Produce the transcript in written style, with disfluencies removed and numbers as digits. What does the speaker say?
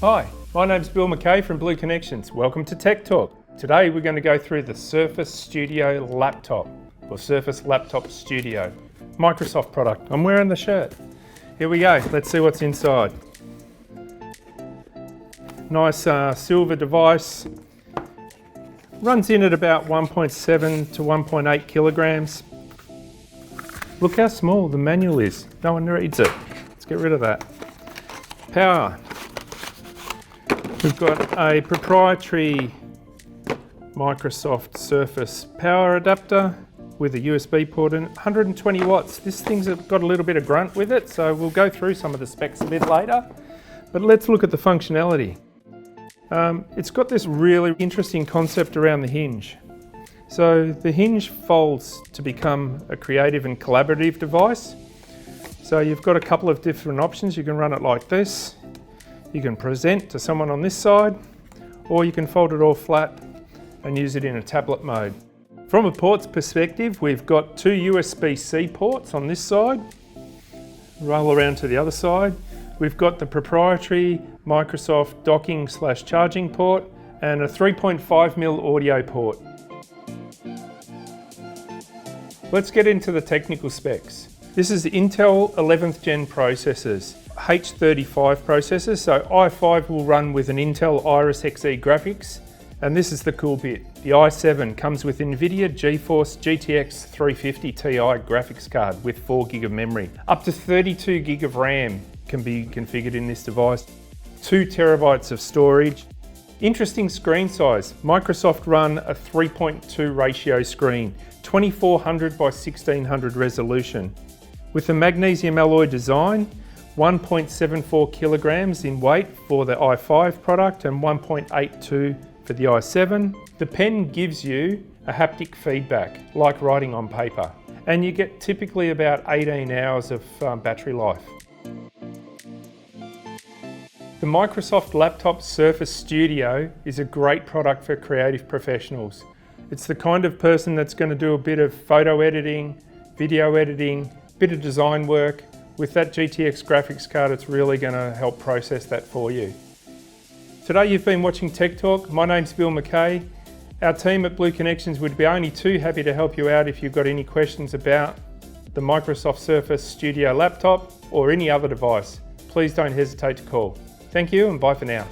Hi, my name's Bill Mackay from Blue Connections. Welcome to Tech Talk. Today we're going to go through the Surface Studio laptop, or Surface Laptop Studio, Microsoft product. I'm wearing the shirt. Here we go, let's see what's inside. Nice silver device. Runs in at about 1.7 to 1.8 kilograms. Look how small the manual is. No one reads it. Let's get rid of that. Power. We've got a proprietary Microsoft Surface power adapter with a USB port in it, 120 watts. This thing's got a little bit of grunt with it, so we'll go through some of the specs a bit later. But let's look at the functionality. It's got this really interesting concept around the hinge. So the hinge folds to become a creative and collaborative device. So you've got a couple of different options. You can run it like this. You can present to someone on this side, or you can fold it all flat and use it in a tablet mode. From a ports perspective, we've got two USB-C ports on this side. Roll around to the other side. We've got the proprietary Microsoft docking/charging port and a 3.5mm audio port. Let's get into the technical specs. This is Intel 11th gen processors, H35 processors, so i5 will run with an Intel Iris Xe graphics, and this is the cool bit. The i7 comes with NVIDIA GeForce GTX 350 Ti graphics card with 4GB of memory. Up to 32GB of RAM can be configured in this device. 2TB of storage. Interesting screen size. Microsoft run a 3.2 ratio screen, 2400 by 1600 resolution. With a magnesium alloy design, 1.74 kilograms in weight for the i5 product and 1.82 for the i7. The pen gives you a haptic feedback, like writing on paper, and you get typically about 18 hours of battery life. The Microsoft Laptop Surface Studio is a great product for creative professionals. It's the kind of person that's going to do a bit of photo editing, video editing, bit of design work. With that GTX graphics card, it's really going to help process that for you. Today you've been watching Tech Talk. My name's Bill Mackay. Our team at Blue Connections would be only too happy to help you out if you've got any questions about the Microsoft Surface Studio laptop or any other device. Please don't hesitate to call. Thank you and bye for now.